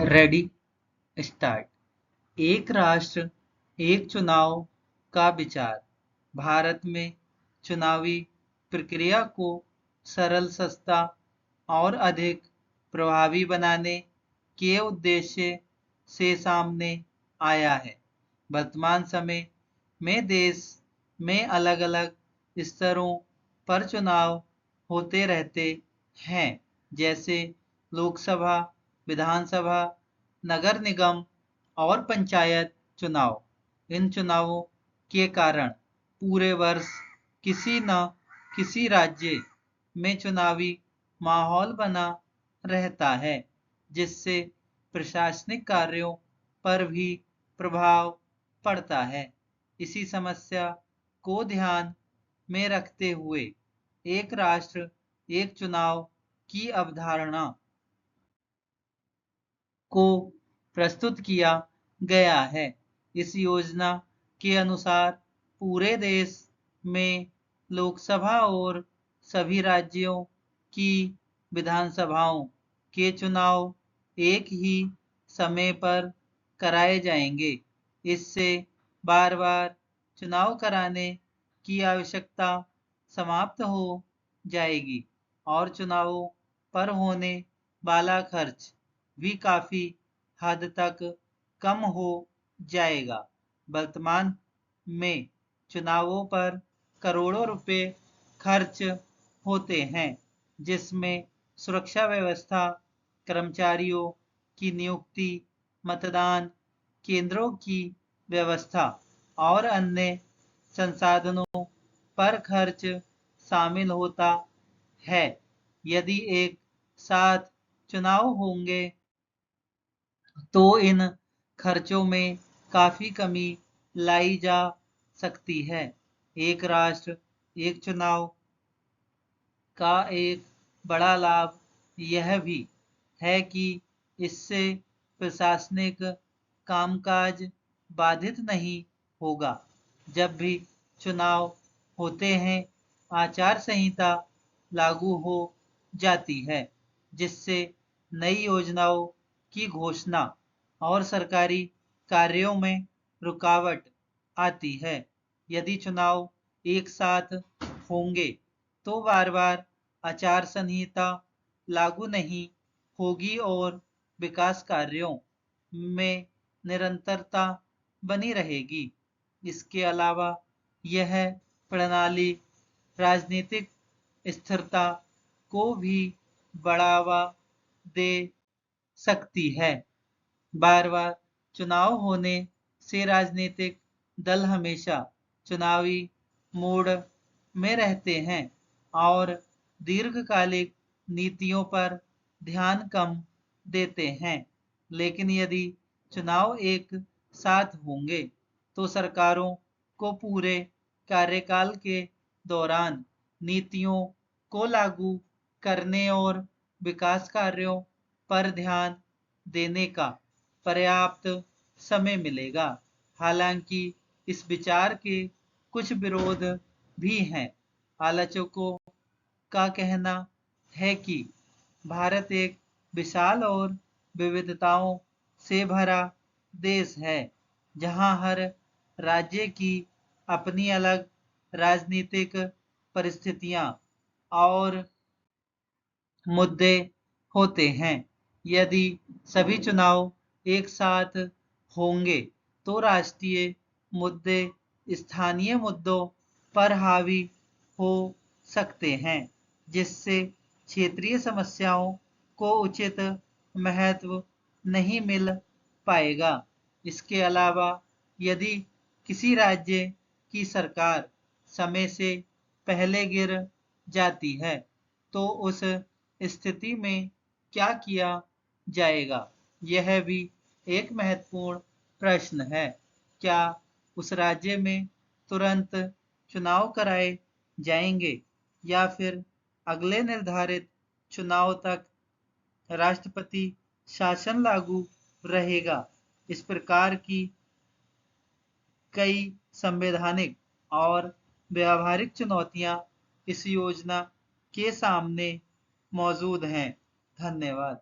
Ready, start. एक राष्ट्र एक चुनाव का विचार भारत में चुनावी प्रक्रिया को सरल, सस्ता और अधिक प्रभावी बनाने के उद्देश्य से सामने आया है। वर्तमान समय में देश में अलग अलग स्तरों पर चुनाव होते रहते हैं, जैसे लोकसभा, विधानसभा, नगर निगम और पंचायत चुनाव। इन चुनावों के कारण पूरे वर्ष किसी न किसी राज्य में चुनावी माहौल बना रहता है, जिससे प्रशासनिक कार्यों पर भी प्रभाव पड़ता है। इसी समस्या को ध्यान में रखते हुए एक राष्ट्र एक चुनाव की अवधारणा को प्रस्तुत किया गया है। इस योजना के अनुसार पूरे देश में लोकसभा और सभी राज्यों की विधानसभाओं के चुनाव एक ही समय पर कराए जाएंगे। इससे बार बार चुनाव कराने की आवश्यकता समाप्त हो जाएगी और चुनावों पर होने वाला खर्च भी काफी हद तक कम हो जाएगा। वर्तमान में चुनावों पर करोड़ों रुपए खर्च होते हैं, जिसमें सुरक्षा व्यवस्था, कर्मचारियों की नियुक्ति, मतदान केंद्रों की व्यवस्था और अन्य संसाधनों पर खर्च शामिल होता है। यदि एक साथ चुनाव होंगे तो इन खर्चों में काफी कमी लाई जा सकती है। एक राष्ट्र एक चुनाव का एक बड़ा लाभ यह भी है कि इससे प्रशासनिक कामकाज बाधित नहीं होगा। जब भी चुनाव होते हैं, आचार संहिता लागू हो जाती है, जिससे नई योजनाओं की घोषणा और सरकारी कार्यों में रुकावट आती है। यदि चुनाव एक साथ होंगे तो बार बार आचार संहिता लागू नहीं होगी और विकास कार्यों में निरंतरता बनी रहेगी। इसके अलावा यह प्रणाली राजनीतिक स्थिरता को भी बढ़ावा दे सकती है। बार बार चुनाव होने से राजनीतिक दल हमेशा चुनावी मोड में रहते हैं और दीर्घकालिक नीतियों पर ध्यान कम देते हैं। लेकिन यदि चुनाव एक साथ होंगे तो सरकारों को पूरे कार्यकाल के दौरान नीतियों को लागू करने और विकास कार्यों पर ध्यान देने का पर्याप्त समय मिलेगा। हालांकि इस विचार के कुछ विरोध भी हैं। आलोचकों का कहना है कि भारत एक विशाल और विविधताओं से भरा देश है, जहां हर राज्य की अपनी अलग राजनीतिक परिस्थितियां और मुद्दे होते हैं। यदि सभी चुनाव एक साथ होंगे तो राष्ट्रीय मुद्दे स्थानीय मुद्दों पर हावी हो सकते हैं, जिससे क्षेत्रीय समस्याओं को उचित महत्व नहीं मिल पाएगा। इसके अलावा यदि किसी राज्य की सरकार समय से पहले गिर जाती है तो उस स्थिति में क्या किया जाएगा, यह भी एक महत्वपूर्ण प्रश्न है। क्या उस राज्य में तुरंत चुनाव कराए जाएंगे या फिर अगले निर्धारित चुनाव तक राष्ट्रपति शासन लागू रहेगा? इस प्रकार की कई संवैधानिक और व्यावहारिक चुनौतियां इस योजना के सामने मौजूद हैं। धन्यवाद।